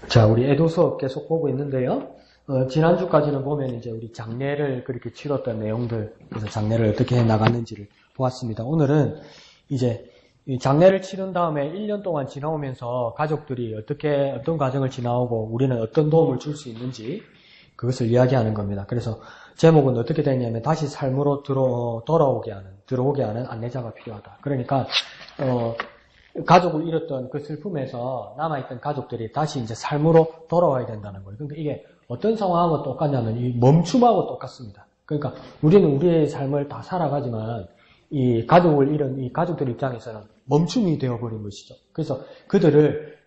자, 우리 애도 수업 계속 보고 있는데요. 지난주까지는 보면 이제 우리 장례를 그렇게 치렀던 내용들, 그래서 장례를 어떻게 해 나갔는지를 보았습니다. 오늘은 이제 이 장례를 치른 다음에 1년 동안 지나오면서 가족들이 어떤 과정을 지나오고 우리는 어떤 도움을 줄 수 있는지 그것을 이야기하는 겁니다. 그래서 제목은 어떻게 되냐면 다시 삶으로 들어오게 하는 안내자가 필요하다. 그러니까, 가족을 잃었던 그 슬픔에서 남아있던 가족들이 다시 이제 삶으로 돌아와야 된다는 거예요. 그러니까 이게 어떤 상황하고 똑같냐면 이 멈춤하고 똑같습니다. 그러니까 우리는 우리의 삶을 다 살아가지만 이 가족을 잃은 이 가족들 입장에서는 멈춤이 되어버린 것이죠. 그래서 그들을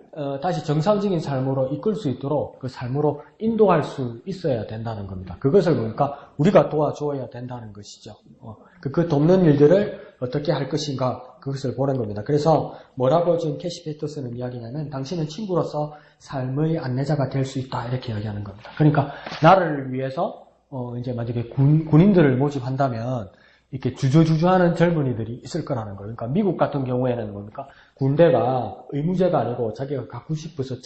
다시 정상적인 삶으로 이끌 수 있도록 그 삶으로 인도할 수 있어야 된다는 겁니다. 그것을 보니까 우리가 도와줘야 된다는 것이죠. 그 돕는 일들을 어떻게 할 것인가 그것을 보는 겁니다. 그래서 뭐라고 지금 캐시 패터슨은 이야기냐면 당신은 친구로서 삶의 안내자가 될 수 있다 이렇게 이야기하는 겁니다. 그러니까 나를 위해서 이제 만약에 군인들을 모집한다면 이렇게 주저주저하는 젊은이들이 있을 거라는 거예요. 그러니까 미국 같은 경우에는 뭡니까? 군대가 의무제가 아니고 자기가 갖고 싶어서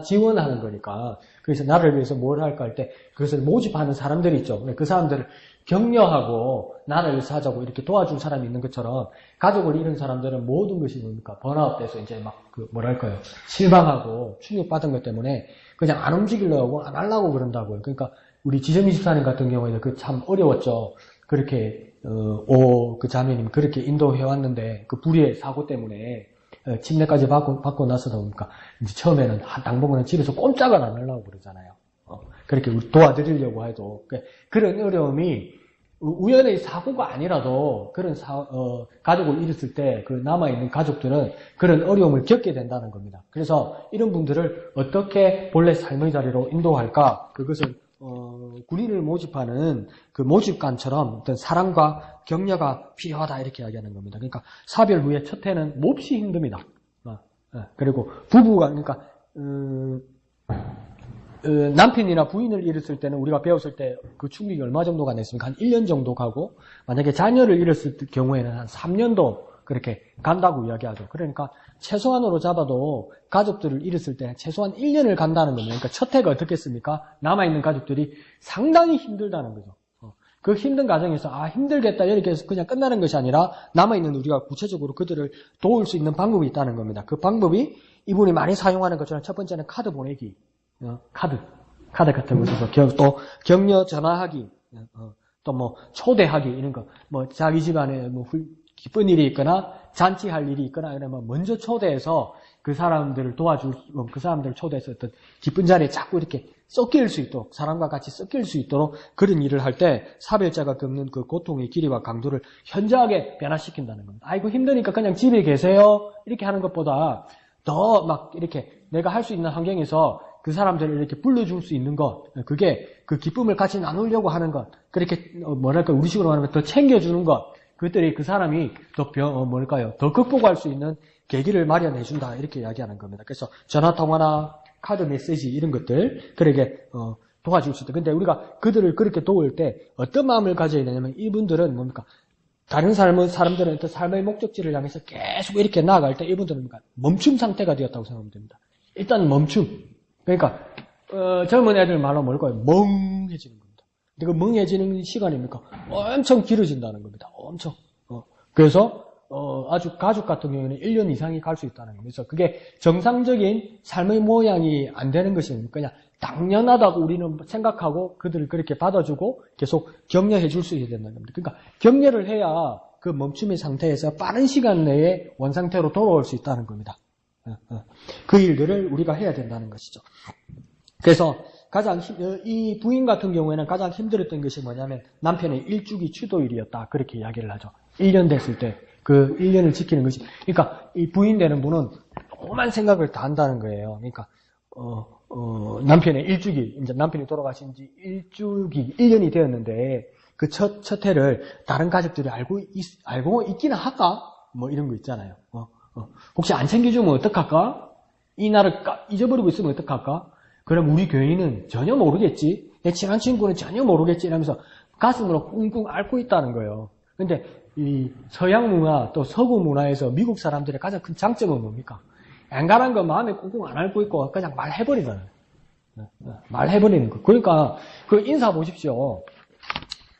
지원하는 거니까. 그래서 나를 위해서 뭘 할까 할 때 그것을 모집하는 사람들이 있죠. 그 사람들을 격려하고 나를 위해서 하자고 이렇게 도와준 사람이 있는 것처럼 가족을 잃은 사람들은 모든 것이 뭡니까? 번아웃돼서 이제 막 뭐랄까요? 실망하고 충격받은 것 때문에 그냥 안 움직이려고 안 하려고 그런다고요. 그러니까 우리 지점이 집사님 같은 경우에는 그 참 어려웠죠. 그렇게 그 자매님 그렇게 인도해왔는데 그 불의의 사고 때문에 침례까지 받고 나서도 보니까 이제 처음에는 당분간은 집에서 꼼짝을 안 하려고 그러잖아요. 그렇게 도와드리려고 해도 그런 어려움이 우연의 사고가 아니라도 그런 가족을 잃었을 때 그 남아있는 가족들은 그런 어려움을 겪게 된다는 겁니다. 그래서 이런 분들을 어떻게 본래 삶의 자리로 인도할까 그것을 군인을 모집하는 그 모집관처럼 어떤 사랑과 격려가 필요하다 이렇게 이야기하는 겁니다. 그러니까 사별 후에 첫 해는 몹시 힘듭니다. 그리고 부부가 그러니까 남편이나 부인을 잃었을 때는 우리가 배웠을 때 그 충격이 얼마 정도가 냈습니까? 한 1년 정도 가고 만약에 자녀를 잃었을 경우에는 한 3년도 그렇게 간다고 이야기하죠. 그러니까 최소한으로 잡아도 가족들을 잃었을 때 최소한 1년을 간다는 겁니다. 그러니까 첫 해가 어떻겠습니까? 남아있는 가족들이 상당히 힘들다는 거죠. 그 힘든 과정에서 힘들겠다 이렇게 해서 그냥 끝나는 것이 아니라 남아있는 우리가 구체적으로 그들을 도울 수 있는 방법이 있다는 겁니다. 그 방법이 이분이 많이 사용하는 것처럼 첫 번째는 카드 보내기, 카드 같은 것에서 또 격려 전화하기, 또 뭐 초대하기 이런 거, 뭐 자기 집안에 뭐 기쁜 일이 있거나 잔치할 일이 있거나 이러면 먼저 초대해서 그 사람들을 그 사람들을 초대해서 어떤 기쁜 자리에 자꾸 이렇게 섞일 수 있도록 사람과 같이 섞일 수 있도록 그런 일을 할 때 사별자가 겪는 그 고통의 길이와 강도를 현저하게 변화시킨다는 겁니다. 아이고 힘드니까 그냥 집에 계세요 이렇게 하는 것보다 더 막 이렇게 내가 할 수 있는 환경에서 그 사람들을 이렇게 불러줄 수 있는 것, 그게 그 기쁨을 같이 나누려고 하는 것, 그렇게 뭐랄까 우리식으로 말하면 더 챙겨주는 것, 그것들이 그 사람이 더 극복할 수 있는 계기를 마련해준다 이렇게 이야기하는 겁니다. 그래서 전화통화나 카드 메시지 이런 것들 그렇게 도와줄 수 있다. 근데 우리가 그들을 그렇게 도울 때 어떤 마음을 가져야 되냐면 이분들은 뭡니까? 다른 사람들은 어떤 삶의 목적지를 향해서 계속 이렇게 나아갈 때 이분들은 뭡니까? 멈춤 상태가 되었다고 생각하면 됩니다. 일단 멈춤. 그러니까 젊은 애들 말로 뭘까요? 멍해지는 겁니다. 근데 그 멍해지는 시간입니까? 엄청 길어진다는 겁니다. 엄청. 그래서 아주 가족 같은 경우에는 1년 이상이 갈 수 있다는 겁니다. 그래서 그게 정상적인 삶의 모양이 안 되는 것입니다. 그냥 당연하다고 우리는 생각하고 그들을 그렇게 받아주고 계속 격려해 줄 수 있어야 된다는 겁니다. 그러니까 격려를 해야 그 멈춤의 상태에서 빠른 시간 내에 원상태로 돌아올 수 있다는 겁니다. 그 일들을 우리가 해야 된다는 것이죠. 그래서 이 부인 같은 경우에는 가장 힘들었던 것이 뭐냐면 남편의 일주기 추도일이었다. 그렇게 이야기를 하죠. 1년 됐을 때 그 1년을 지키는 것이. 그러니까 이 부인 되는 분은 오만 생각을 다 한다는 거예요. 그러니까 남편의 일주기, 이제 남편이 돌아가신 지 1년이 되었는데 그 첫 해를 다른 가족들이 알고 있기는 할까? 뭐 이런 거 있잖아요. 혹시 안 챙겨주면 어떡할까? 이 날을 잊어버리고 있으면 어떡할까? 그럼 우리 교인은 전혀 모르겠지? 내 친한 친구는 전혀 모르겠지? 이러면서 가슴으로 꿍꿍 앓고 있다는 거예요. 근데 이 서양 문화 또 서구 문화에서 미국 사람들의 가장 큰 장점은 뭡니까? 앵간한 거 마음에 꾹꾹 안 앓고 있고 그냥 말해버리잖아요. 말해버리는 거. 그러니까 그 인사 보십시오.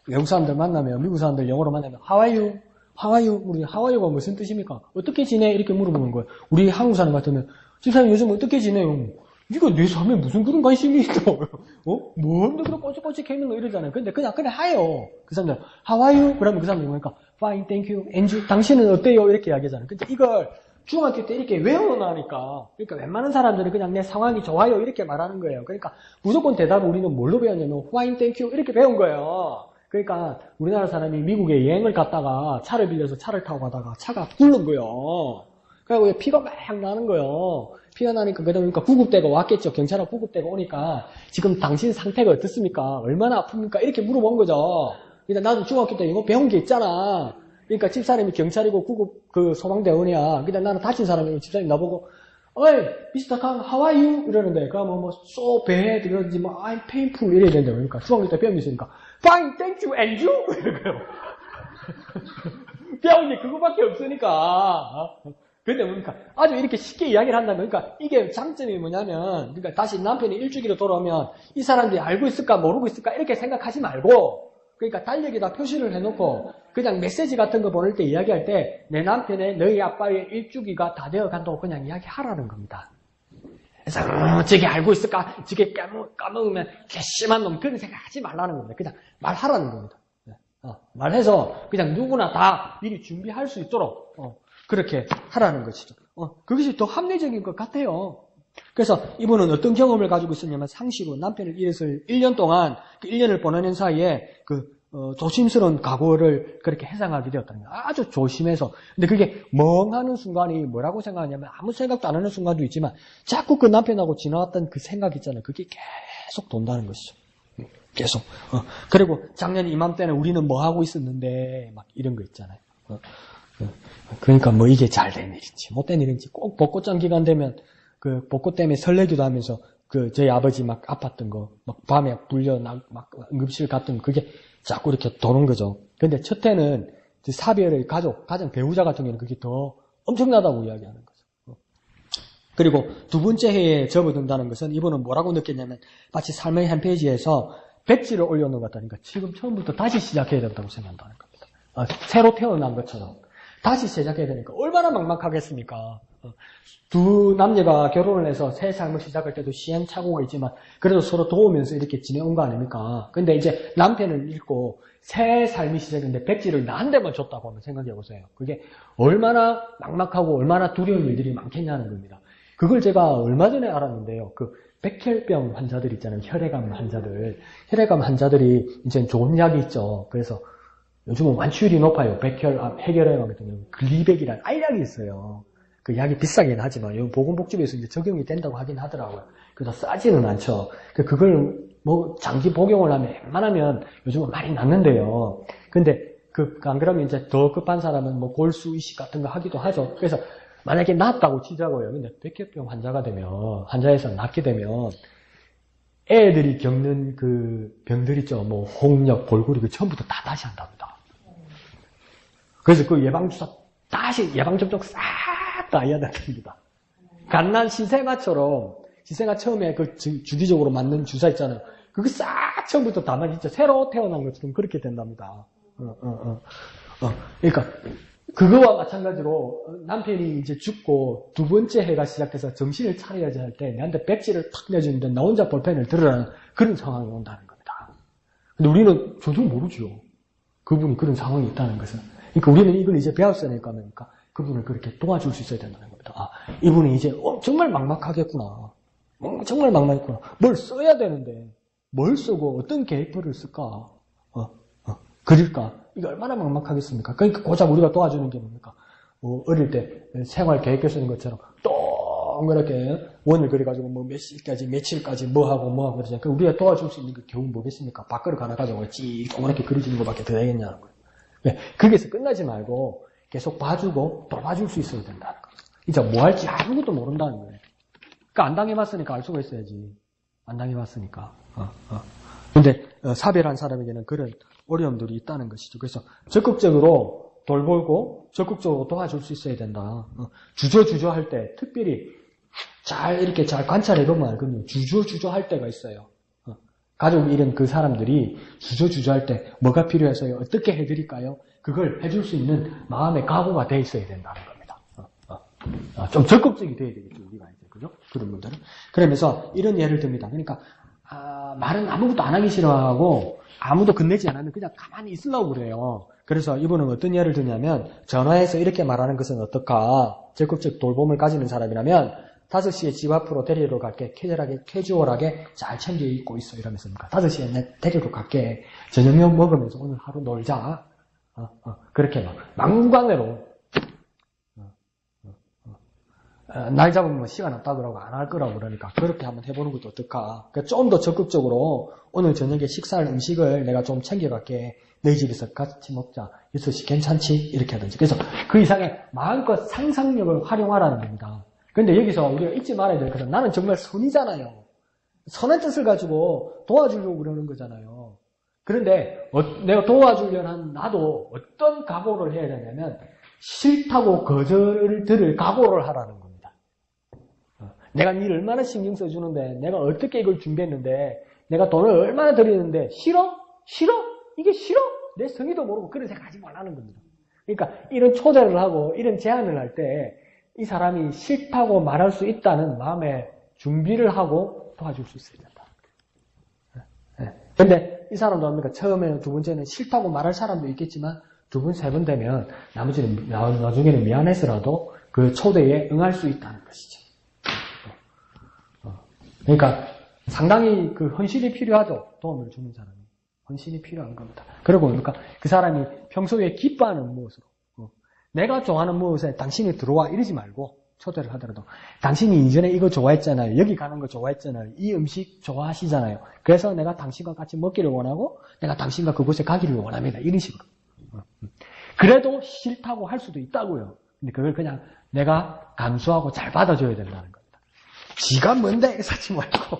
외국 사람들 만나면, 미국 사람들 영어로 만나면 How are you? How are you? 우리 How are you가 무슨 뜻입니까? 어떻게 지내? 이렇게 물어보는 거예요. 우리 한국 사람 같으면 집사님 요즘 어떻게 지내요? 네가 내 삶에 무슨 그런 관심이 있어? 뭔데 그렇게 꼬치꼬치 했는 거 이러잖아요. 근데 그냥 해요. 그 사람들 How are you? 그러면 그 사람들이 뭐니까 Fine, thank you. And you? 당신은 어때요? 이렇게 이야기하잖아요. 근데 이걸 중학교 때 이렇게 외워놓으니까, 그러니까 웬만한 사람들은 그냥 내 상황이 좋아요 이렇게 말하는 거예요. 그러니까 무조건 대답을 우리는 뭘로 배웠냐면 Fine, thank you 이렇게 배운 거예요. 그러니까 우리나라 사람이 미국에 여행을 갔다가 차를 빌려서 차를 타고 가다가 차가 굴른 거예요. 그래서 피가 막 나는 거예요. 피가 나니까 그러니까 구급대가 왔겠죠. 경찰하고 구급대가 오니까 지금 당신 상태가 어떻습니까? 얼마나 아픕니까? 이렇게 물어본 거죠. 그러니까 나도 중학교 때 이거 배운 게 있잖아. 그러니까 집사람이 경찰이고 구급 소방대원이야. 그러니까 나는 다친 사람이고 집사람이 나보고 어이 미스터 강 how are you? 이러는데 그러면 뭐 so bad 이러든지 뭐 I'm painful 이래야 된다. 그러니까 중학교 때 배운 게 있으니까 fine thank you and you? 이러고요. 배운 게 그거밖에 없으니까. 근데 그러니까 아주 이렇게 쉽게 이야기를 한다면 그러니까 이게 장점이 뭐냐면 그러니까 다시 남편이 일주기로 돌아오면 이 사람들이 알고 있을까 모르고 있을까 이렇게 생각하지 말고 그러니까 달력에다 표시를 해놓고 그냥 메시지 같은 거 보낼 때 이야기할 때 내 남편의 너희 아빠의 일주기가 다 되어 간다고 그냥 이야기하라는 겁니다. 그래서 저게 알고 있을까? 저게 까먹으면 괘씸한 놈 그런 생각하지 말라는 겁니다. 그냥 말하라는 겁니다. 말해서 그냥 누구나 다 미리 준비할 수 있도록 그렇게 하라는 것이죠. 그것이 더 합리적인 것 같아요. 그래서 이분은 어떤 경험을 가지고 있었냐면 상시로 남편을 잃어서 1년 동안 그 1년을 보내는 사이에 조심스러운 각오를 그렇게 해상하게 되었다는 거예요. 아주 조심해서. 근데 그게 멍하는 순간이 뭐라고 생각하냐면 아무 생각도 안 하는 순간도 있지만 자꾸 그 남편하고 지나왔던 그 생각 있잖아요. 그게 계속 돈다는 것이죠. 계속. 그리고 작년 이맘때는 우리는 뭐 하고 있었는데 막 이런 거 있잖아요. 그러니까 뭐 이게 잘 된 일인지 못된 일인지 꼭 벚꽃장 기간 되면 그 벚꽃 때문에 설레기도 하면서 저희 아버지 막 아팠던 거 막 밤에 불려 막 응급실 갔던 거 그게 자꾸 이렇게 도는 거죠. 근데 첫 해는 사별의 가정 배우자 같은 경우는 그게 더 엄청나다고 이야기하는 거죠. 그리고 두 번째 해에 접어든다는 것은 이분은 뭐라고 느꼈냐면 마치 삶의 한 페이지에서 백지를 올려놓은 것 같다니까 지금 처음부터 다시 시작해야 된다고 생각한다는 겁니다. 새로 태어난 것처럼 다시 시작해야 되니까 얼마나 막막하겠습니까? 두 남녀가 결혼을 해서 새 삶을 시작할 때도 시행착오가 있지만 그래도 서로 도우면서 이렇게 지내온 거 아닙니까? 근데 이제 남편을 잃고 새 삶이 시작했는데 백지를 나한테만 줬다고 한번 생각해 보세요. 그게 얼마나 막막하고 얼마나 두려운 일들이 많겠냐는 겁니다. 그걸 제가 얼마 전에 알았는데요. 그 백혈병 환자들 있잖아요. 혈액암 환자들이 이제 좋은 약이 있죠. 그래서 요즘은 완치율이 높아요. 백혈암, 해결암 같은 경우 글리백이라는 알약이 있어요. 그 약이 비싸긴 하지만 여기 보건복지부에서 이제 적용이 된다고 하긴 하더라고요. 그래서 싸지는 않죠. 그걸 뭐 장기 복용을 하면 웬만하면 요즘은 많이 낫는데요. 근데 안 그러면 이제 더 급한 사람은 뭐 골수 이식 같은 거 하기도 하죠. 그래서 만약에 낫다고 치자고요. 근데 백혈병 환자에서 낫게 되면 애들이 겪는 그 병들 있죠. 뭐 홍역, 골골이 그 처음부터 다시 한답니다. 그래서 그 예방주사 다시 예방접종 싹 다 해야 된답니다. 갓난 시생아처럼 시생아 처음에 그 주기적으로 맞는 주사 있잖아요. 그거 싹 처음부터 다 맞 진짜 새로 태어난 것처럼 그렇게 된답니다. 그러니까 그거와 마찬가지로 남편이 이제 죽고 두 번째 해가 시작돼서 정신을 차려야지 할 때 내한테 백지를 탁 내주는데 나 혼자 볼펜을 들으라는 그런 상황이 온다는 겁니다. 근데 우리는 전혀 모르죠. 그분이 그런 상황이 있다는 것은. 그러니까 우리는 이걸 이제 배웠어야 될 거 아닙니까? 그분을 그렇게 도와줄 수 있어야 된다는 겁니다. 이분이 이제 정말 막막하겠구나. 정말 막막했구나. 뭘 써야 되는데 뭘 쓰고 어떤 계획표를 쓸까? 그릴까? 이게 얼마나 막막하겠습니까? 그러니까 고작 우리가 도와주는 게 뭡니까? 어릴 때 생활 계획표 쓰는 것처럼 동그랗게 원을 그려가지고 뭐 며칠까지 뭐 하고 그러잖아요. 그러니까 우리가 도와줄 수 있는 게 겨우 뭐겠습니까? 밥그릇 하나 가지고 찌 동그랗게 그려지는 것밖에 더 되겠냐는 거예요. 네, 거기서 끝나지 말고 계속 봐주고 도와줄 수 있어야 된다는 거예요. 진짜 뭐 할지 아무것도 모른다는 거예요. 그러니까 안 당해봤으니까 알 수가 있어야지. 안 당해봤으니까. 근데 사별한 사람에게는 그런 어려움들이 있다는 것이죠. 그래서 적극적으로 돌보고 적극적으로 도와줄 수 있어야 된다. 주저주저 할 때 특별히 이렇게 잘 관찰해보면 알거든요. 주저주저 할 때가 있어요. 가족 잃은 그 사람들이 주저주저 할 때 뭐가 필요해서요? 어떻게 해드릴까요? 그걸 해줄 수 있는 마음의 각오가 돼 있어야 된다는 겁니다. 좀 적극적이 돼야 되겠죠, 우리가 이제. 그죠? 그런 분들은. 그러면서 이런 예를 듭니다. 그러니까, 말은 아무것도 안 하기 싫어하고 아무도 건네지 않으면 그냥 가만히 있으려고 그래요. 그래서 이분은 어떤 예를 드냐면 전화해서 이렇게 말하는 것은 어떨까? 적극적 돌봄을 가지는 사람이라면 5시에 집 앞으로 데리러 갈게. 캐주얼하게 잘 챙겨 입고 있어. 이러면서 5시에 내 데리러 갈게. 저녁 먹으면서 오늘 하루 놀자. 그렇게 막무가내로 날 잡으면 시간 없다 그러고 안 할 거라고 그러니까 그렇게 한번 해보는 것도 어떨까. 그러니까 좀 더 적극적으로 오늘 저녁에 식사할 음식을 내가 좀 챙겨갈게. 너희 집에서 같이 먹자. 6시 괜찮지? 이렇게 하든지. 그래서 그 이상의 마음껏 상상력을 활용하라는 겁니다. 그런데 여기서 우리가 잊지 말아야 될 것은 나는 정말 선이잖아요. 선한 뜻을 가지고 도와주려고 그러는 거잖아요. 그런데 내가 도와주려는 나도 어떤 각오를 해야 되냐면 싫다고 거절을 들을 각오를 하라는 겁니다. 내가 일 얼마나 신경 써주는데 내가 어떻게 이걸 준비했는데 내가 돈을 얼마나 들이는데 싫어? 이게 싫어? 내 성의도 모르고 그런 생각하지 말라는 겁니다. 그러니까 이런 초대를 하고 이런 제안을 할 때 이 사람이 싫다고 말할 수 있다는 마음의 준비를 하고 도와줄 수 있어야 된다. 근데 이 사람도 합니까? 처음에는 두 번째는 싫다고 말할 사람도 있겠지만 두 번, 세 번 되면 나중에는 미안해서라도 그 초대에 응할 수 있다는 것이죠. 그러니까 상당히 그 헌신이 필요하죠. 도움을 주는 사람이. 헌신이 필요한 겁니다. 그리고 그러니까 그 사람이 평소에 기뻐하는 무엇으로 내가 좋아하는 무엇에 당신이 들어와 이러지 말고 초대를 하더라도 당신이 이전에 이거 좋아했잖아요. 여기 가는 거 좋아했잖아요. 이 음식 좋아하시잖아요. 그래서 내가 당신과 같이 먹기를 원하고 내가 당신과 그곳에 가기를 원합니다. 이런 식으로. 그래도 싫다고 할 수도 있다고요. 근데 그걸 그냥 내가 감수하고 잘 받아줘야 된다는 겁니다. 지가 뭔데? 사지 말고.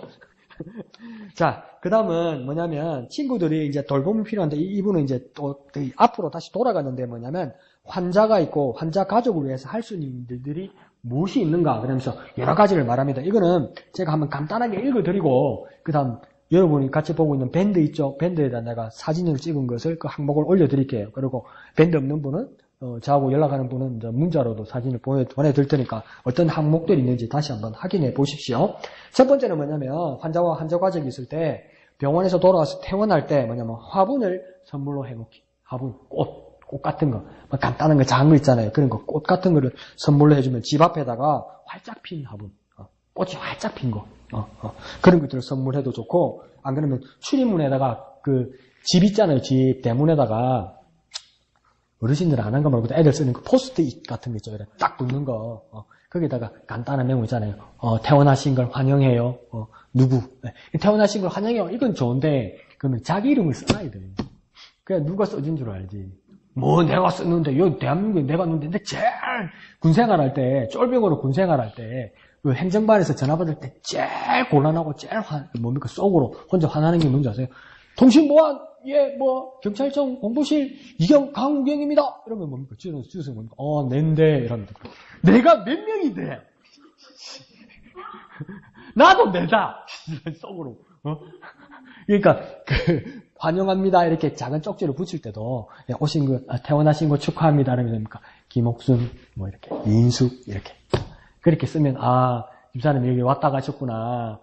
자, 그 다음은 뭐냐면, 친구들이 이제 돌봄이 필요한데, 이분은 이제 또 앞으로 다시 돌아가는데 뭐냐면, 환자가 있고, 환자 가족을 위해서 할 수 있는 일들이 무엇이 있는가? 그러면서 여러 가지를 말합니다. 이거는 제가 한번 간단하게 읽어드리고, 그 다음, 여러분이 같이 보고 있는 밴드 있죠? 밴드에다 내가 사진을 찍은 것을 그 항목을 올려드릴게요. 그리고 밴드 없는 분은, 저하고 연락하는 분은 이제 문자로도 사진을 보내드릴 테니까 어떤 항목들이 있는지 다시 한번 확인해 보십시오. 첫 번째는 뭐냐면, 환자와 환자 가족이 있을 때 병원에서 돌아와서 퇴원할 때 뭐냐면 화분을 선물로 해놓기. 화분, 꽃 같은 거. 간단한 거, 작은 거 있잖아요. 그런 거, 꽃 같은 거를 선물로 해주면 집 앞에다가 활짝 핀 화분. 꽃이 활짝 핀 거. 그런 것들을 선물해도 좋고, 안 그러면 출입문에다가 그 집 있잖아요. 집 대문에다가 어르신들 안 한 거 말고 애들 쓰는 그 포스트잇 같은 거 있죠. 딱 붙는 거. 거기다가 간단한 메모 있잖아요. 태어나신 걸 환영해요. 누구. 네. 태어나신 걸 환영해요. 이건 좋은데, 그러면 자기 이름을 써놔야 돼요. 그냥 누가 써준 줄 알지. 뭐 내가 썼는데, 여기 대한민국에 내가 썼는데, 제일 군생활 할 때, 쫄병으로 군생활 할 때, 그 행정반에서 전화 받을 때 제일 곤란하고 제일 뭡니까? 속으로 혼자 화나는 게 뭔지 아세요? 통신보안, 경찰청 공보실 강우경입니다. 이러면 뭡니까? 주소 뭡니까? 낸데. 이럽니다. 내가 몇 명인데? 나도 내다. 속으로. 그러니까, 환영합니다. 이렇게 작은 쪽지를 붙일 때도, 태어나신 거 축하합니다. 이러면 됩니까? 김옥순, 이렇게, 이인숙, 이렇게. 그렇게 쓰면, 집사람이 여기 왔다 가셨구나.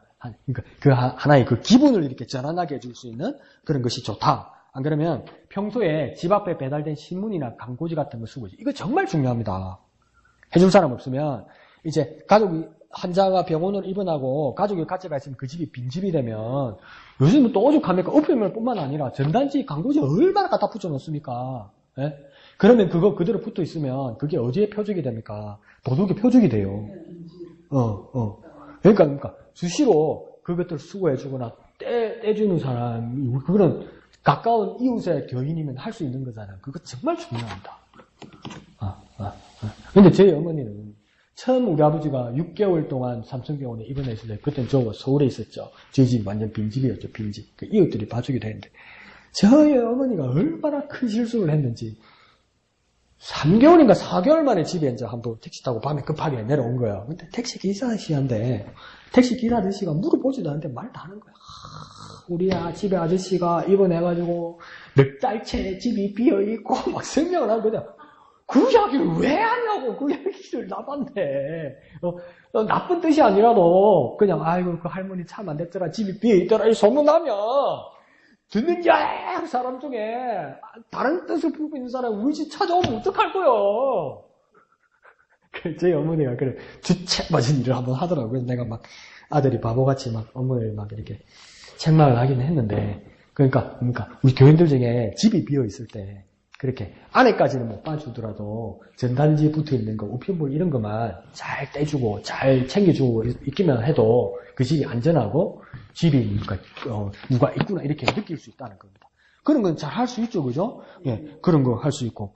그러니까 그 하나의 그 기분을 이렇게 전환하게 해줄 수 있는 그런 것이 좋다. 안 그러면 평소에 집 앞에 배달된 신문이나 광고지 같은 거 쓰고, 이거 정말 중요합니다. 해줄 사람 없으면, 이제 가족이, 환자가 병원을 입원하고 가족이 같이 가 있으면 그 집이 빈집이 되면, 요즘은 또 오죽합니까? 어플면 뿐만 아니라 전단지 광고지 얼마나 갖다 붙여놓습니까? 예? 그러면 그거 그대로 붙어 있으면 그게 어디에 표적이 됩니까? 도둑의 표적이 돼요. 그러니까 수시로 그것들 수고해주거나 떼주는 사람, 그거는 가까운 이웃의 교인이면 할 수 있는 거잖아요. 그거 정말 중요합니다. 근데 저희 어머니는 처음 우리 아버지가 6개월 동안 삼성병원에 입원했을 때, 그때는 저 서울에 있었죠. 저희 집이 완전 빈집이었죠, 빈집. 그 이웃들이 봐주기도 했는데, 저희 어머니가 얼마나 큰 실수를 했는지, 3개월인가 4개월 만에 집에 이제 한번 택시 타고 밤에 급하게 내려온 거야. 근데 택시 기사 아저씨한테, 택시 기사 아저씨가 물어보지도 않는데 말 다 하는 거야. 우리 집에 아저씨가 입원해가지고 몇 달째 집이 비어있고 막 설명을 하는 거냐. 그 이야기를 왜 하냐고, 그 이야기를 나봤네. 나쁜 뜻이 아니라도 그냥 아이고 그 할머니 참 안 됐더라, 집이 비어있더라 이 소문나면 듣는 여러 사람 중에 다른 뜻을 품고 있는 사람이 우리 집 찾아오면 어떡할 거요. 저희 어머니가 그래 주책 맞은 일을 한번 하더라고요. 내가 막 아들이 바보같이 막 어머니를 막 이렇게 책망을 하긴 했는데, 그러니까 우리 교인들 중에 집이 비어 있을 때 그렇게 안에까지는 못 봐주더라도 전단지에 붙어 있는 거, 우편물 이런 것만 잘 떼주고 잘 챙겨주고 있기만 해도 그 집이 안전하고 집이 누가 있구나 이렇게 느낄 수 있다는 겁니다. 그런 건 잘 할 수 있죠, 그죠? 예, 그런 거 할 수 있고.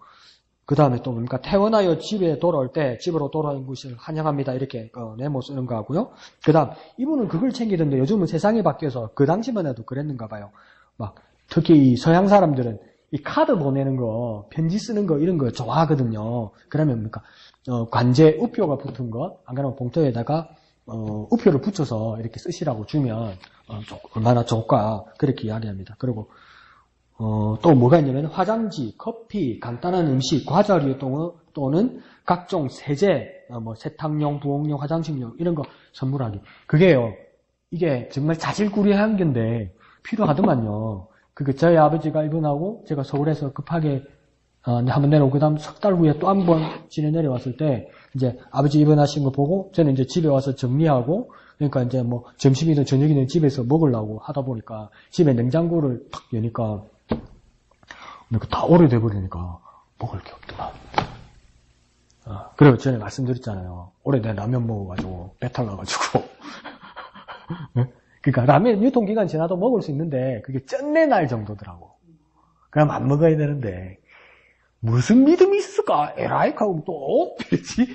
그 다음에 또 뭡니까? 퇴원하여 집에 돌아올 때 집으로 돌아온 것을 환영합니다. 이렇게 네모 쓰는 거 하고요. 그 다음 이분은 그걸 챙기던데 요즘은 세상이 바뀌어서 그 당시만 해도 그랬는가 봐요. 막 특히 이 서양 사람들은 이 카드 보내는 거, 편지 쓰는 거 이런 거 좋아하거든요. 그러면 뭡니까? 관제 우표가 붙은 거, 안 그러면 봉투에다가 우표를 붙여서 이렇게 쓰시라고 주면 얼마나 좋을까 그렇게 이야기합니다. 그리고 또 뭐가 있냐면 화장지, 커피, 간단한 음식, 과자류 또는 각종 세제, 세탁용, 부엌용, 화장실용 이런 거 선물하기. 그게요. 이게 정말 자질구레한 건데 필요하더만요. 저희 아버지가 입원하고 제가 서울에서 급하게 한번 내려오고 그다음 석 달 후에 또 한 번 지내 내려왔을 때 이제 아버지 입원하신 거 보고 저는 이제 집에 와서 정리하고, 그러니까 이제 뭐 점심이든 저녁이든 집에서 먹으려고 하다 보니까 집에 냉장고를 탁 여니까 다 오래돼 버리니까 먹을 게 없더만. 그리고 전에 말씀드렸잖아요. 오래된 라면 먹어가지고 배탈 나가지고. 그러니까 라면 유통기간 지나도 먹을 수 있는데 그게 쩐내 날 정도더라고. 그럼 안 먹어야 되는데 무슨 믿음이 있을까? 에라이 하고 또 그렇지.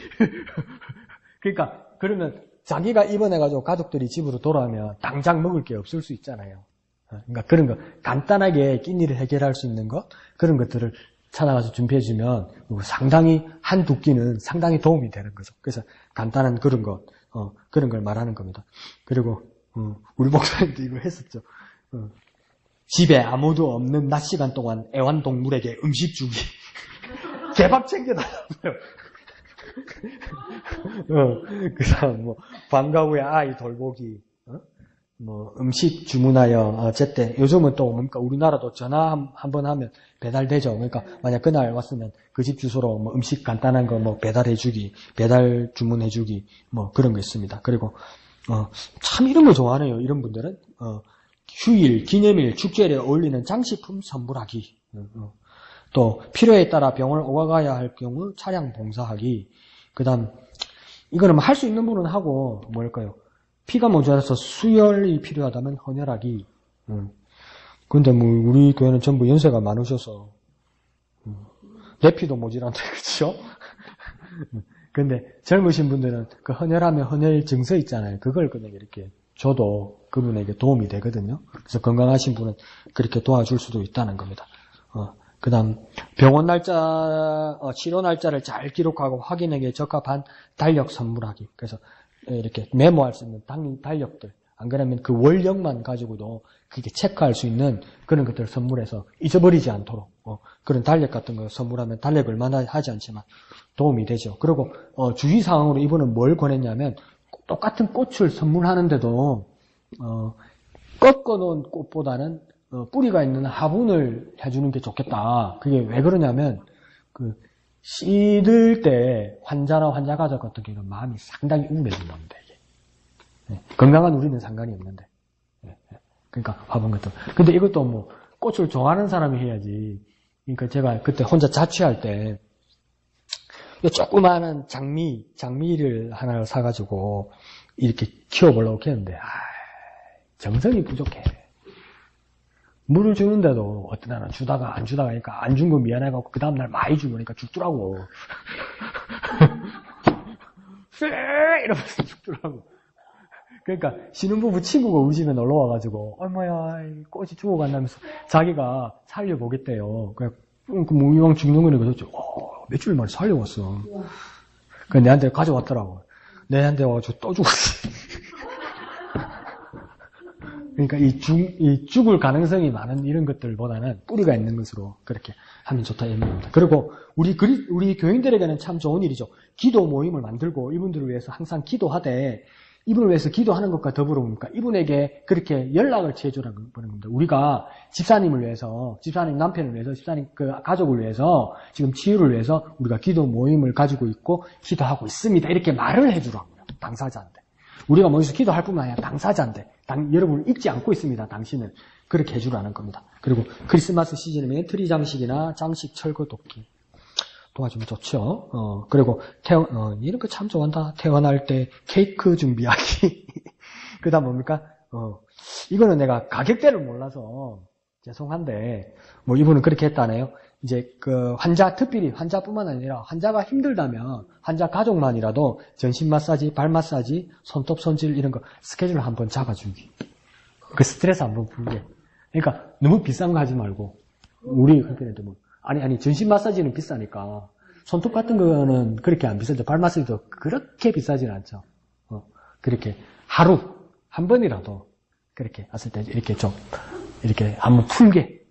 그러니까 그러면 자기가 입원해가지고 가족들이 집으로 돌아오면 당장 먹을 게 없을 수 있잖아요. 그러니까 그런 거 간단하게 끼니를 해결할 수 있는 것, 그런 것들을 찾아가서 준비해주면 상당히 한두 끼는 상당히 도움이 되는 거죠. 그래서 간단한 그런 것, 그런 걸 말하는 겁니다. 그리고 우리 목사님도 이거 했었죠. 집에 아무도 없는 낮 시간 동안 애완동물에게 음식 주기. 개밥 챙겨달라고요. 그 다음 방과 후에 아이 돌보기. 음식 주문하여, 어쨌든, 요즘은 또 뭡니까, 우리나라도 전화 한번 하면 배달되죠. 그러니까, 만약 그날 왔으면 그 집 주소로 음식 간단한 거 배달해주기, 배달 주문해주기, 그런 거 있습니다. 그리고, 참 이런 거 좋아하네요. 이런 분들은, 휴일, 기념일, 축제에 어울리는 장식품 선물하기. 또, 필요에 따라 병을 오가가야 할 경우 차량 봉사하기. 그 다음, 이거는 할 수 있는 분은 하고, 뭘까요? 피가 모자라서 수혈이 필요하다면 헌혈하기. 근데 우리 교회는 전부 연세가 많으셔서, 내 피도 모자란데, 그쵸? 근데 젊으신 분들은 그 헌혈하면 헌혈 증서 있잖아요. 그걸 그냥 이렇게 줘도 그분에게 도움이 되거든요. 그래서 건강하신 분은 그렇게 도와줄 수도 있다는 겁니다. 그 다음, 병원 날짜, 치료 날짜를 잘 기록하고 확인하기에 적합한 달력 선물하기. 그래서 이렇게 메모할 수 있는 달력들, 안 그러면 그 월령만 가지고도 그게 체크할 수 있는 그런 것들을 선물해서 잊어버리지 않도록 그런 달력 같은 거 선물하면 달력을 얼마나 하지 않지만 도움이 되죠. 그리고 주의사항으로 이분은 뭘 권했냐면 똑같은 꽃을 선물하는데도 꺾어놓은 꽃보다는 뿌리가 있는 화분을 해주는 게 좋겠다. 그게 왜 그러냐면 씻을 때 환자나 환자 가족 같은 경우는 마음이 상당히 우울해지는 겁니다. 이게. 네. 건강한 우리는 상관이 없는데. 네. 그러니까 화분 같은. 근데 이것도 꽃을 좋아하는 사람이 해야지. 그러니까 제가 그때 혼자 자취할 때 조그마한 장미를 하나 사가지고 이렇게 키워보려고 했는데 정성이 부족해. 물을 주는데도 어떤 날은 주다가 안 주다가 하니까 안 준 거 미안해갖고 그 다음날 많이 주고 그러니까 죽더라고. 이러면서 죽더라고. 그러니까 신혼부부 친구가 우리 집에 놀러와가지고 얼마야 꽃이 죽어간다면서 자기가 살려보겠대요. 그냥 이왕 죽는 거니까 그렇죠. 며칠 만에 살려왔어. 그 내한테 가져왔더라고. 내한테 와가지고 또 죽었어. 그러니까 이 죽을 가능성이 많은 이런 것들보다는 뿌리가 있는 것으로 그렇게 하면 좋다 이 말입니다. 그리고 우리 교인들에게는 참 좋은 일이죠. 기도 모임을 만들고 이분들을 위해서 항상 기도하되 이분을 위해서 기도하는 것과 더불어 뭡니까? 이분에게 그렇게 연락을 취해주라는 겁니다. 우리가 집사님을 위해서, 집사님 남편을 위해서, 집사님 그 가족을 위해서, 지금 치유를 위해서 우리가 기도 모임을 가지고 있고 기도하고 있습니다. 이렇게 말을 해주라고요. 당사자한테. 우리가 먼저 기도할 뿐만 아니라 당사자인데 여러분을 잊지 않고 있습니다. 당신을 그렇게 해주라는 겁니다. 그리고 크리스마스 시즌이면 트리 장식이나 장식 철거 돕기 도와주면 좋죠. 그리고 이런 거 참 좋아한다. 태어날 때 케이크 준비하기. 그 다음 뭡니까? 이거는 내가 가격대를 몰라서 죄송한데 뭐 이분은 그렇게 했다네요. 이제 그 특별히 환자뿐만 아니라 환자가 힘들다면 환자 가족만이라도 전신 마사지, 발 마사지, 손톱 손질 이런 거 스케줄 한번 잡아주기. 그 스트레스 한번 풀게. 그러니까 너무 비싼 거 하지 말고 우리 그렇게 해도 뭐 아니 전신 마사지는 비싸니까 손톱 같은 거는 그렇게 안 비싸죠. 발 마사지도 그렇게 비싸진 않죠. 그렇게 하루 한 번이라도 그렇게 왔을 때 이렇게 좀 이렇게 한번 풀게.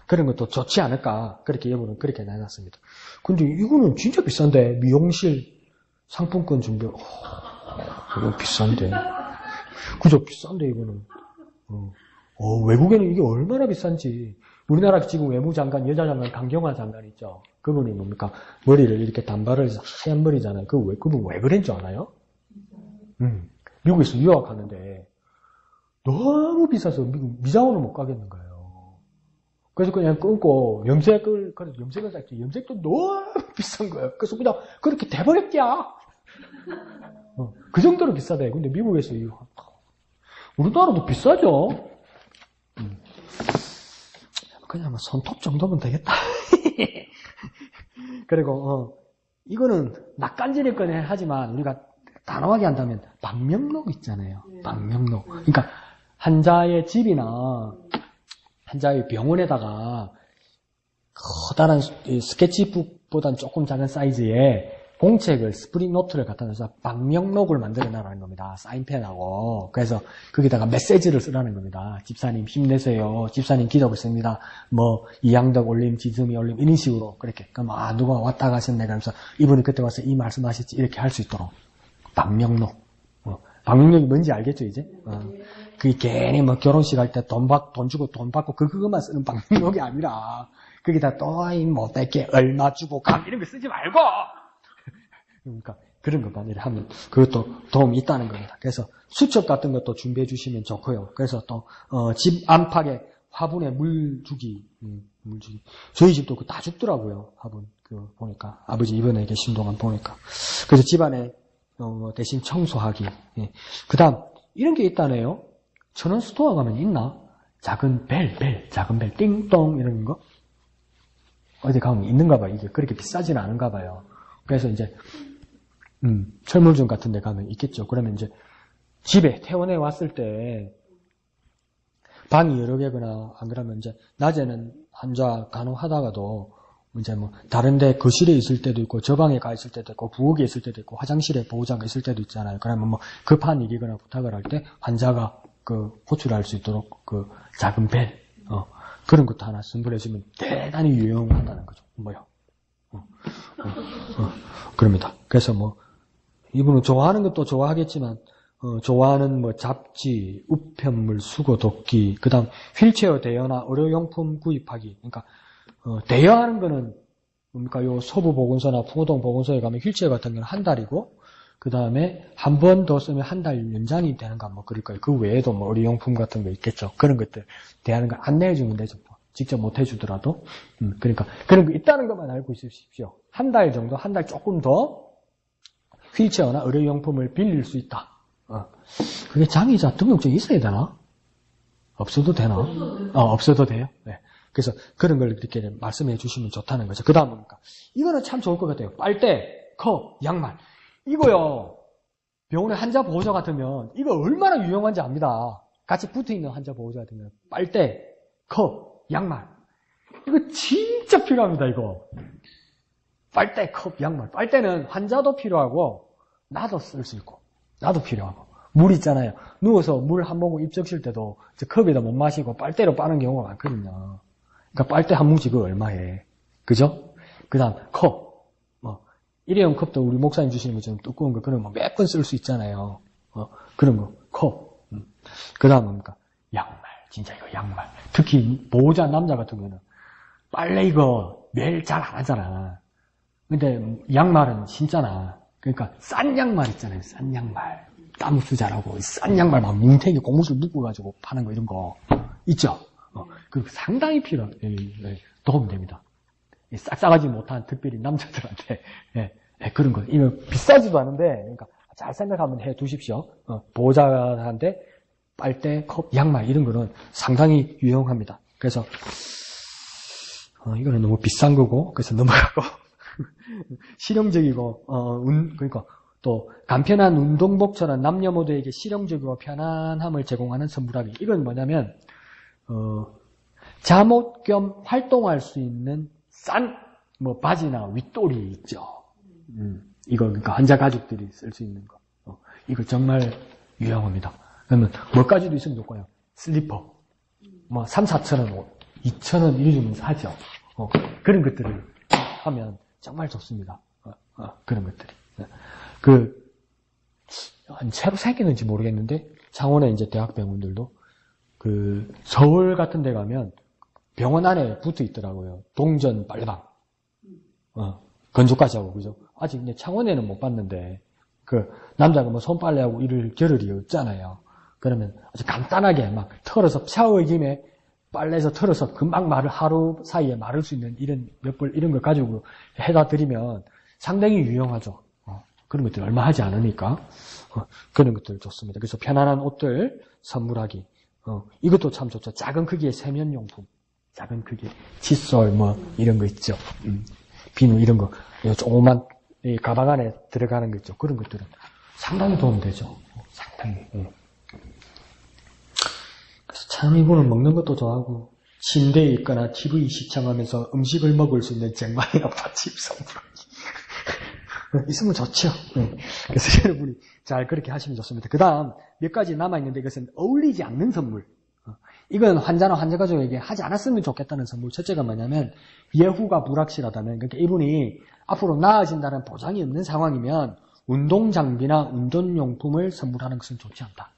그런 것도 좋지 않을까. 그렇게 여부는 그렇게 나눴습니다. 근데 이거는 진짜 비싼데. 미용실 상품권 준비. 이거 비싼데. 그죠? 비싼데, 이거는. 외국에는 이게 얼마나 비싼지. 우리나라 지금 외무장관, 여자 장관, 강경화 장관 있죠? 그분이 뭡니까? 머리를 이렇게 단발을 하얀 머리잖아요. 그분 왜 그런 줄 아나요? 미국에서 유학하는데 너무 비싸서 미국 미장원을 못 가겠는 거예요. 그래서 그냥 끊고 염색을 했지. 염색도 너무 비싼 거예요. 그래서 그냥 그렇게 돼버렸냐? 그 정도로 비싸대. 근데 미국에서 우리나라도 비싸죠? 그냥 손톱 정도면 되겠다. 그리고 이거는 낯간지릴 거네 하지만 우리가 단호하게 한다면 방명록 있잖아요. 방명록. 그러니까 환자의 집이나 환자의 병원에다가 커다란 스케치북보다는 조금 작은 사이즈의 공책을 스프링 노트를 갖다 놔서 방명록을 만들어 놔라는 겁니다. 사인펜하고. 그래서 거기다가 메시지를 쓰라는 겁니다. 집사님 힘내세요. 집사님 기도하고 있습니다. 뭐 이양덕 올림, 지승이 올림 이런 식으로 그렇게. 그럼 누가 왔다 가셨네. 그러면서 이분이 그때 와서 이 말씀하셨지 이렇게 할 수 있도록 방명록. 방명록이 뭔지 알겠죠 이제? 그게 괜히 뭐 결혼식 할 때 돈 주고 돈 받고 그거만 쓰는 방명록이 아니라 거기다 또 뭐 뺄게 얼마 주고 감 이런 거 쓰지 말고. 그러니까 그런 것만 하면 그것도 도움이 있다는 겁니다. 그래서 수첩 같은 것도 준비해 주시면 좋고요. 그래서 또 집 안팎에 화분에 물 주기. 저희 집도 다 죽더라고요. 화분 보니까 아버지 이번에 계신 동안 보니까. 그래서 집안에 대신 청소하기. 예. 그다음 이런 게 있다네요. 천원 스토어 가면 있나? 작은 벨, 띵동 이런 거 어디 가면 있는가 봐요. 이게 그렇게 비싸지는 않은가 봐요. 그래서 이제 철물점 같은 데 가면 있겠죠. 그러면 이제 집에 퇴원해 왔을 때 방이 여러 개거나 안 그러면 이제 낮에는 환자 간호하다가도 이제 뭐 다른데 거실에 있을 때도 있고 저 방에 가 있을 때도 있고 부엌에 있을 때도 있고 화장실에 보호자가 있을 때도 있잖아요. 그러면 뭐 급한 일이거나 부탁을 할 때 환자가 호출할 수 있도록 작은 벨 그런 것도 하나 선물해 주면 대단히 유용하다는 거죠. 뭐요? 그럽니다. 그래서 뭐 이분은 좋아하는 것도 좋아하겠지만 좋아하는 뭐 잡지, 우편물, 수거 돕기, 그다음 휠체어 대여나 의료용품 구입하기. 그러니까 대여하는 거는 뭡니까? 요 서부보건소나 풍호동 보건소에 가면 휠체어 같은 건 한 달이고, 그 다음에 한 번 더 쓰면 한 달 연장이 되는가 뭐 그럴 거예요. 그 외에도 뭐 의료용품 같은 거 있겠죠. 그런 것들 대하는 거 안내해 주면 되죠. 직접 못 해주더라도. 그러니까 그런 거 있다는 것만 알고 있으십시오. 한 달 정도, 한 달 조금 더 휠체어나 의료용품을 빌릴 수 있다. 그게 장애자 등록증이 있어야 되나? 없어도 되나? 없어도 돼요. 네. 그래서 그런 걸 이렇게 말씀해 주시면 좋다는 거죠. 그 다음 뭡니까? 이거는 참 좋을 것 같아요. 빨대, 컵, 양말. 이거요. 병원에 환자 보호자 같으면 이거 얼마나 유용한지 압니다. 같이 붙어있는 환자 보호자 같으면 빨대, 컵, 양말. 이거 진짜 필요합니다, 이거. 빨대, 컵, 양말. 빨대는 환자도 필요하고 나도 쓸 수 있고 나도 필요하고 물 있잖아요. 누워서 물 한 모금 입 적실 때도 컵에다 못 마시고 빨대로 빠는 경우가 많거든요. 그러니까 빨대 한 뭉치 그거 얼마해. 그죠? 그 다음 컵. 일회용 컵도 우리 목사님 주시는 것처럼 두꺼운 거 그런 거 몇 번 쓸 수 있잖아요. 그런 거 컵. 그 다음 뭡니까? 양말. 진짜 이거 양말. 특히 보호자 남자 같은 경우는 빨래 이거 매일 잘 안 하잖아. 근데 양말은 신잖아. 그러니까 싼 양말 있잖아요. 싼 양말. 땀수 잘하고 싼 양말 막 뭉탱이 고무줄 묶어가지고 파는 거 이런 거 있죠. 그 상당히 도움됩니다. 싹싹하지 못한 특별히 남자들한테 그런 거. 이거 비싸지도 않은데 그러니까 잘 생각하면 해 두십시오. 보호자한테 빨대, 컵, 양말 이런 거는 상당히 유용합니다. 그래서 이거는 너무 비싼 거고 그래서 넘어가고 실용적이고 그러니까 또 간편한 운동복처럼 남녀 모두에게 실용적이고 편안함을 제공하는 선물하기. 이건 뭐냐면 잠옷 겸 활동할 수 있는 싼 바지나 윗돌이 있죠. 이거 그러니까 환자 가족들이 쓸 수 있는 거. 이거 정말 유용합니다. 그러면 뭐까지도 있으면 좋고요. 슬리퍼. 3, 4천원 옷, 2천원 이 정도면 사죠. 그런 것들을 하면 정말 좋습니다. 그런 것들이. 새로 생기는지 모르겠는데, 창원에 이제 대학병원들도, 서울 같은 데 가면 병원 안에 붙어 있더라고요. 동전 빨래방. 건조까지 하고, 그죠? 아직 이제 창원에는 못 봤는데, 남자가 손빨래하고 이럴 겨를이 없잖아요. 그러면 아주 간단하게 막 털어서 샤워의 김에 빨래에서 털어서 금방 하루 사이에 마를 수 있는 이런 몇 벌 이런 걸 가지고 해다 드리면 상당히 유용하죠. 그런 것들 얼마 하지 않으니까 그런 것들 좋습니다. 그래서 편안한 옷들 선물하기. 이것도 참 좋죠. 작은 크기의 세면용품, 작은 크기 칫솔 이런 거 있죠. 비누 이런 거 조그만 가방 안에 들어가는 거 있죠. 그런 것들은 상당히 도움되죠. 상당히. 그래서 참 이분은 먹는 것도 좋아하고 침대에 있거나 TV 시청하면서 음식을 먹을 수 있는 쟁반이나 팥집 선물하기. 있으면 좋죠. 그래서 여러분이 잘 그렇게 하시면 좋습니다. 그 다음 몇 가지 남아있는데 이것은 어울리지 않는 선물. 이건 환자나 환자 가족에게 하지 않았으면 좋겠다는 선물. 첫째가 뭐냐면 예후가 불확실하다면, 그러니까 이분이 앞으로 나아진다는 보장이 없는 상황이면 운동장비나 운동용품을 선물하는 것은 좋지 않다.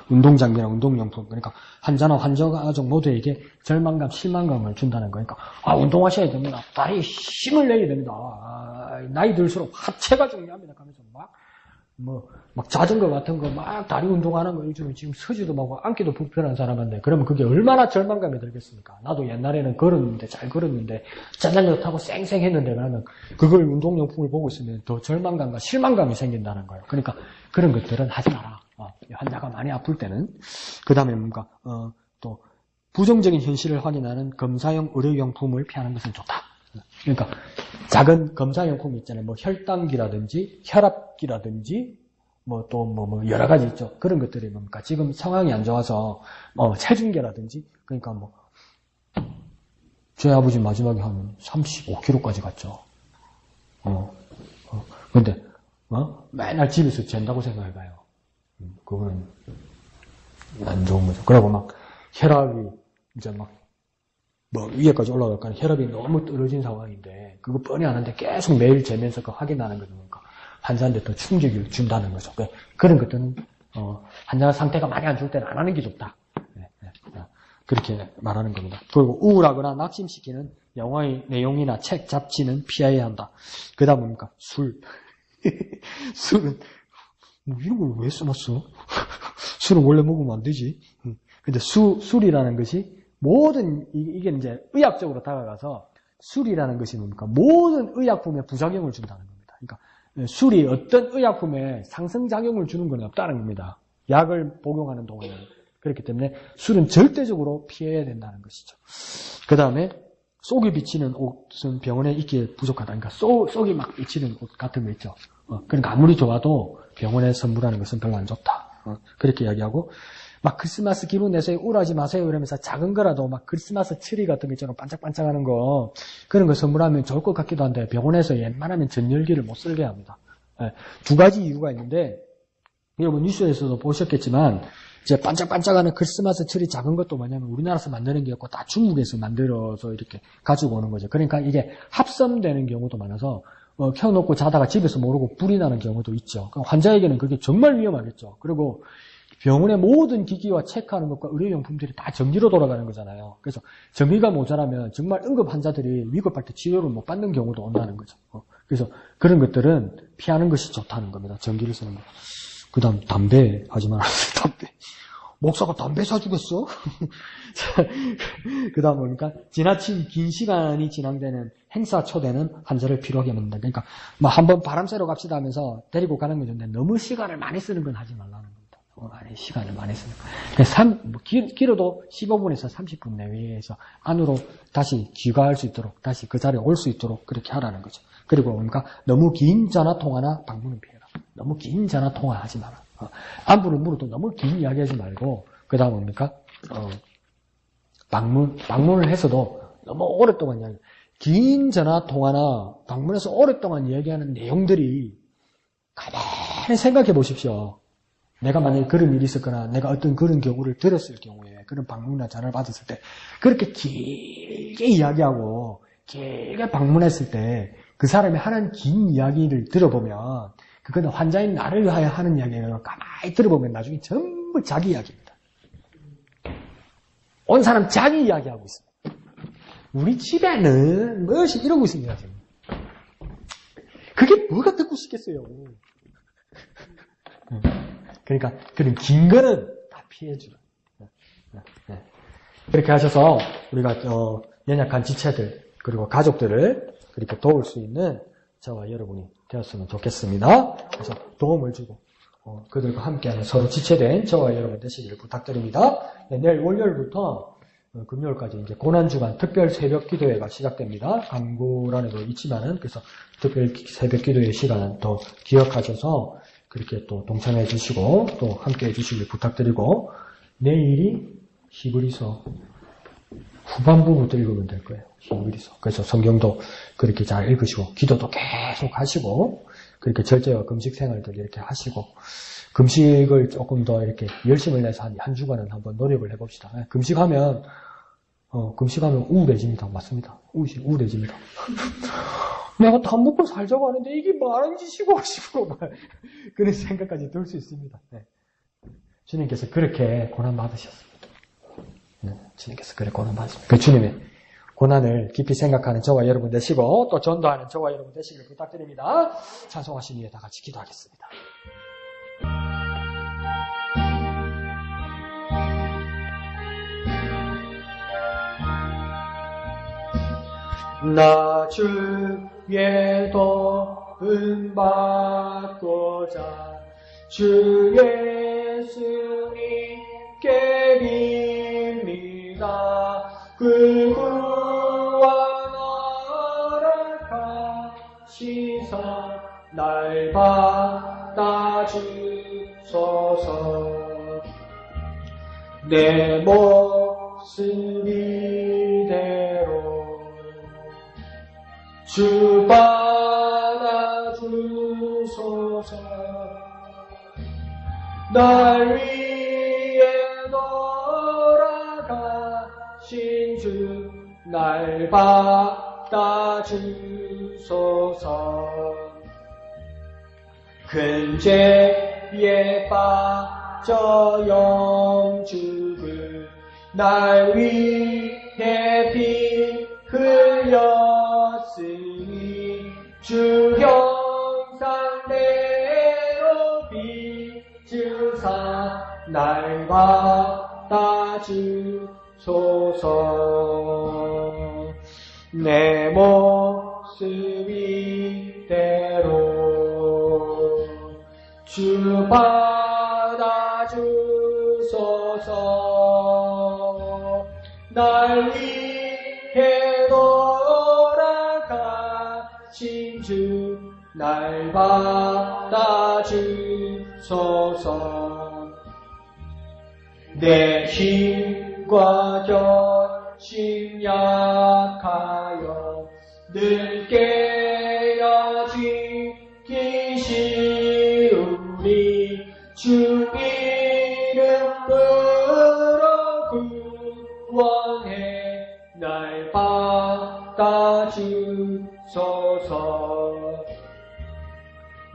운동장비나 운동용품. 그러니까 환자나 환자 가족 모두에게 절망감, 실망감을 준다는 거니까 운동하셔야 됩니다. 다리에 힘을 내야 됩니다. 나이 들수록 하체가 중요합니다. 하면서 막 자전거 같은 거 막 다리 운동하는 거 요즘에 지금 서지도 못하고 앉기도 불편한 사람인데 그러면 그게 얼마나 절망감이 들겠습니까? 나도 옛날에는 걸었는데 잘 걸었는데 자전거 타고 쌩쌩했는데 그러면 그걸 운동용품을 보고 있으면 더 절망감과 실망감이 생긴다는 거예요. 그러니까 그런 것들은 하지 마라. 환자가 많이 아플 때는. 그 다음에 뭔가 또 부정적인 현실을 확인하는 검사용 의료용품을 피하는 것은 좋다. 그러니까 작은 검사용품이 있잖아요. 혈당기라든지 혈압기라든지 또 여러 가지 있죠. 그런 것들이 뭡니까? 지금 상황이 안 좋아서 체중계라든지 그러니까 저희 아버지 마지막에 한 35kg까지 갔죠. 근데 맨날 집에서 잰다고 생각해봐요. 그거는 안 좋은 거죠. 그러고 막 혈압이 이제 위에까지 올라갈까는 혈압이 너무 떨어진 상황인데 그거 뻔히 아는데 계속 매일 재면서 확인하는 거죠. 그러니까 환자한테 더 충격을 준다는 거죠. 그런 것들은 환자 상태가 많이 안 좋을 때는 안 하는 게 좋다. 그렇게 말하는 겁니다. 그리고 우울하거나 낙심시키는 영화의 내용이나 책, 잡지는 피해야 한다. 그 다음 뭡니까? 술은 이런 걸 왜 써놨어? 술은 원래 먹으면 안 되지. 근데 술이라는 것이 이게 이제 의학적으로 다가가서 술이라는 것이 뭡니까? 모든 의약품에 부작용을 준다는 겁니다. 그러니까 술이 어떤 의약품에 상승작용을 주는 건 없다는 겁니다. 약을 복용하는 동안에는. 그렇기 때문에 술은 절대적으로 피해야 된다는 것이죠. 그 다음에 쏙이 비치는 옷은 병원에 입기에 부족하다. 그러니까 쏙이 막 비치는 옷 같은 거 있죠. 그러니까 아무리 좋아도 병원에 선물하는 것은 별로 안 좋다. 그렇게 이야기하고 막 크리스마스 기분 내세요. 우울하지 마세요. 이러면서 작은 거라도 막 크리스마스 트리 같은 거 있잖아요. 반짝반짝하는 거. 그런 거 선물하면 좋을 것 같기도 한데 병원에서 웬만하면 전열기를 못 쓸게 합니다. 두 가지 이유가 있는데 여러분 뉴스에서도 보셨겠지만 이제 반짝반짝하는 크리스마스 트리 작은 것도 뭐냐면 우리나라에서 만드는 게 없고 다 중국에서 만들어서 이렇게 가지고 오는 거죠. 그러니까 이게 합성되는 경우도 많아서 켜놓고 자다가 집에서 모르고 불이 나는 경우도 있죠. 환자에게는 그게 정말 위험하겠죠. 그리고 병원의 모든 기기와 체크하는 것과 의료용품들이 다 전기로 돌아가는 거잖아요. 그래서 전기가 모자라면 정말 응급 환자들이 위급할 때 치료를 못 받는 경우도 온다는 거죠. 그래서 그런 것들은 피하는 것이 좋다는 겁니다. 전기를 쓰는 거. 그 다음 담배 하지 말았어요. 담배. 목사가 담배 사주겠어? 그 다음 보니까 지나친 긴 시간이 진행되는 행사 초대는 환자를 피로하게 만든다. 그러니까 뭐 한번 바람 쐬러 갑시다 하면서 데리고 가는 건 좋은데 너무 시간을 많이 쓰는 건 하지 말라는 겁니다. 시간을 많이 쓰는 거. 길어도 15분에서 30분 내외에서 안으로 다시 귀가할 수 있도록 다시 그 자리에 올 수 있도록 그렇게 하라는 거죠. 그리고 그러니까 너무 긴 전화 통화나 방문은 피해라. 너무 긴 전화 통화하지 마라. 안부를 물어도 너무 긴 이야기하지 말고 그 다음 뭡니까? 방문을 해서도 너무 오랫동안 이야기. 긴 전화 통화나 방문해서 오랫동안 이야기하는 내용들이 가만히 생각해 보십시오. 내가 만약에 그런 일이 있었거나 내가 어떤 그런 경우를 들었을 경우에 그런 방문이나 전화를 받았을 때 그렇게 길게 이야기하고 길게 방문했을 때 그 사람이 하는 긴 이야기를 들어보면 그거는 환자인 나를 위하여 하는 이야기예요. 가만히 들어보면 나중에 전부 자기 이야기입니다. 온 사람 자기 이야기하고 있습니다. 우리 집에는 무엇이 이러고 있습니다. 지금. 그게 뭐가 듣고 싶겠어요. 그러니까 그런 긴 거는 다 피해주라. 그렇게 하셔서 우리가 연약한 지체들 그리고 가족들을 그렇게 도울 수 있는 저와 여러분이 되었으면 좋겠습니다. 그래서 도움을 주고 그들과 함께하는 서로 지체된 저와 여러분 되시기를 부탁드립니다. 내일 월요일부터 금요일까지 이제 고난주간 특별 새벽 기도회가 시작됩니다. 광고란에도 있지만은 그래서 특별 새벽 기도회 시간 더 기억하셔서 그렇게 또 동참해 주시고 또 함께 해 주시길 부탁드리고 내일이 히브리서 후반부부터 읽으면 될 거예요. 히브리서. 그래서 성경도 그렇게 잘 읽으시고 기도도 계속 하시고 그렇게 절제와 금식 생활들 이렇게 하시고 금식을 조금 더 이렇게 열심을 내서 한 주간은 한번 노력을 해봅시다. 금식하면 우울해집니다. 맞습니다. 우울해집니다. 내가 다 먹고 살자고 하는데 이게 말한 짓이고 싶고 그런 생각까지 들 수 있습니다. 네. 주님께서 그렇게 고난 받으셨습니다. 네. 주님께서 그렇게 고난 받으셨습니다. 그 주님의 고난을 깊이 생각하는 저와 여러분 되시고 또 전도하는 저와 여러분 되시길 부탁드립니다. 찬송하신 이에 다 같이 기도하겠습니다. 나 주의 도움 받고자 주 예수님께 빕니다. 그 구원 허락하시사 날 받아주소서. 내 모습 이대로 주 받아주소서. 날 위해 돌아가신 주 날 받아주소서. 큰 죄에 빠져 영죽을 날 위해 피 흘렸으니 주 형상대로 빚으사 날 받아주소서. 내 모습 이대로 주 받아주소서. 날 위해 돌아가신 주 날 받아주소서. 내 힘과 결심 약하여 늘 깨어 지키시우리 주 이름으로 구원해 날 받아주소서.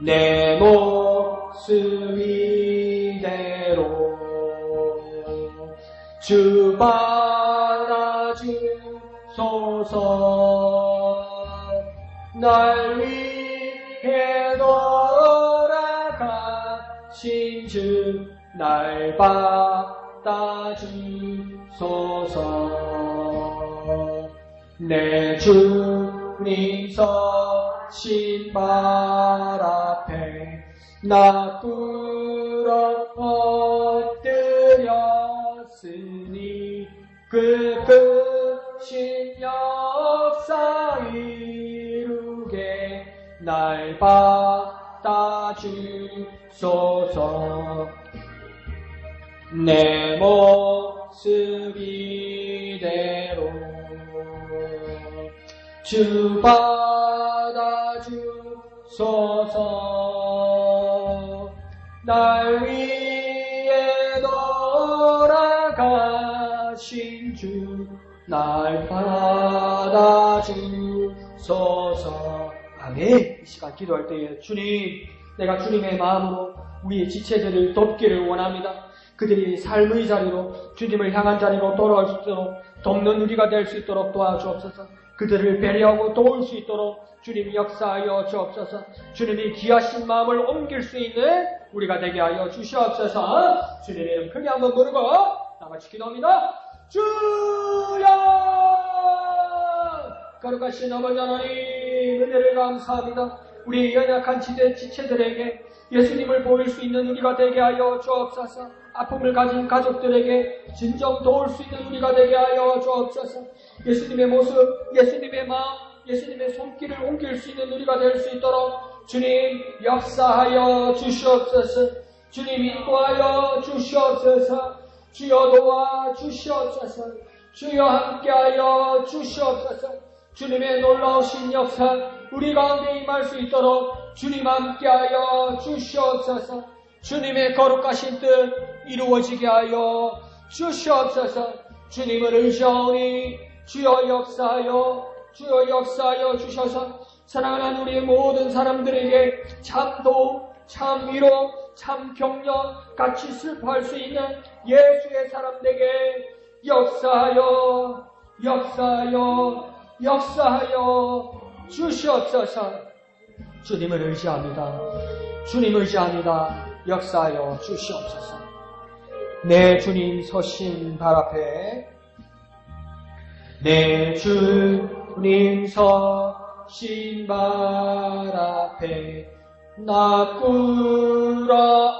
내 모습 이대로 주 받아주소서. 날 위해 돌아가신 주 날 받아주소서. 내 주님 서신 발 앞에 나 꿇어 엎드렸으니 그 크신 역사 이루게 날 받아주소서. 내 모습 이대로 주 받아주소서. 날 위해 돌아가신 주 날 받아주소서. 아멘. 이 시간 기도할 때에 주님, 내가 주님의 마음으로 우리의 지체들을 돕기를 원합니다. 그들이 삶의 자리로 주님을 향한 자리로 돌아올 수 있도록 돕는 우리가 될 수 있도록 도와주옵소서. 그들을 배려하고 도울 수 있도록 주님이 역사하여 주옵소서. 주님이 귀하신 마음을 옮길 수 있는 우리가 되게 하여 주시옵소서. 주님의 이름 크게 한번 부르고 나같이 기도합니다. 주여! 거룩하신 아버지 하나님, 은혜를 감사합니다. 우리 연약한 지체들에게 예수님을 보일 수 있는 우리가 되게 하여 주옵소서. 아픔을 가진 가족들에게 진정 도울 수 있는 우리가 되게 하여 주옵소서. 예수님의 모습, 예수님의 마음, 예수님의 손길을 옮길 수 있는 우리가 될 수 있도록 주님 역사하여 주시옵소서. 주님 인도하여 주시옵소서. 주여 도와 주시옵소서. 주여 함께하여 주시옵소서. 주님의 놀라우신 역사 우리 가운데 임할 수 있도록 주님 함께하여 주시옵소서. 주님의 거룩하신 뜻 이루어지게 하여 주시옵소서. 주님을 의지하오니 주여 역사하여 주셔서 사랑하는 우리 모든 사람들에게 참 도움, 참 위로, 참 격려, 같이 슬퍼할 수 있는 예수의 사람들에게 역사하여 주시옵소서. 주님을 의지합니다. 역사하여 주시옵소서. 내 주님 서신 발 앞에 내 주님 서신 발 앞에 나 꿇어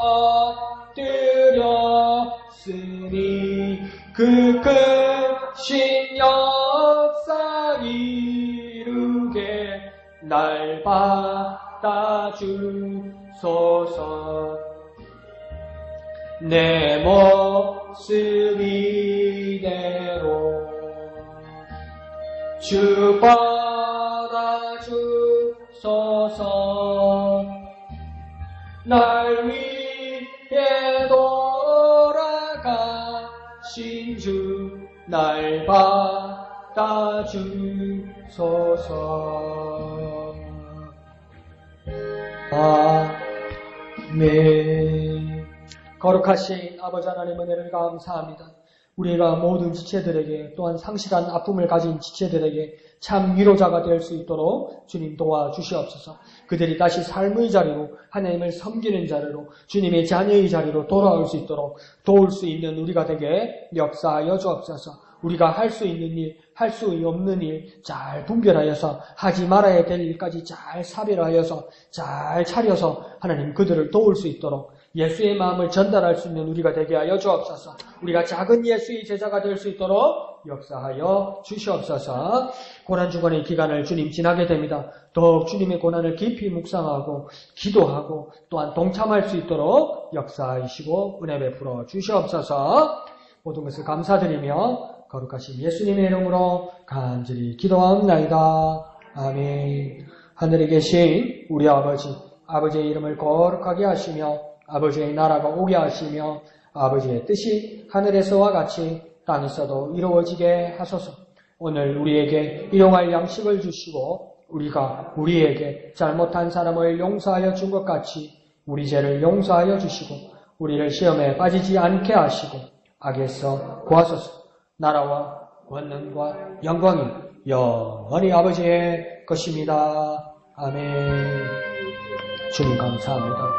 엎드렸으니 그 크신 역사 이루게 날 받아주소서. 내 모습 이대로 주 받아주소서. 날 위해 돌아가신 주 날 받아주소서. 아멘. 거룩하신 아버지 하나님 은혜를 감사합니다. 우리가 모든 지체들에게 또한 상실한 아픔을 가진 지체들에게 참 위로자가 될 수 있도록 주님 도와주시옵소서. 그들이 다시 삶의 자리로 하나님을 섬기는 자리로 주님의 자녀의 자리로 돌아올 수 있도록 도울 수 있는 우리가 되게 역사하여 주옵소서. 우리가 할 수 있는 일, 할 수 없는 일 잘 분별하여서 하지 말아야 될 일까지 잘 사별하여서 잘 차려서 하나님 그들을 도울 수 있도록 예수의 마음을 전달할 수 있는 우리가 되게 하여 주옵소서. 우리가 작은 예수의 제자가 될 수 있도록 역사하여 주시옵소서. 고난주간의 기간을 주님 지나게 됩니다. 더욱 주님의 고난을 깊이 묵상하고 기도하고 또한 동참할 수 있도록 역사하시고 은혜 베풀어 주시옵소서. 모든 것을 감사드리며 거룩하신 예수님의 이름으로 간절히 기도하옵나이다. 아멘. 하늘에 계신 우리 아버지의 이름을 거룩하게 하시며 아버지의 나라가 오게 하시며 아버지의 뜻이 하늘에서와 같이 땅에서도 이루어지게 하소서. 오늘 우리에게 일용할 양식을 주시고 우리가 우리에게 잘못한 사람을 용서하여 준 것 같이 우리 죄를 용서하여 주시고 우리를 시험에 빠지지 않게 하시고 악에서 구하소서. 나라와 권능과 영광이 영원히 아버지의 것입니다. 아멘. 주님 감사합니다.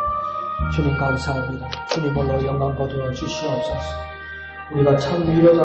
주님 감사합니다. 주님 홀로 영광 거두어 주시옵소서. 우리가 참 위로자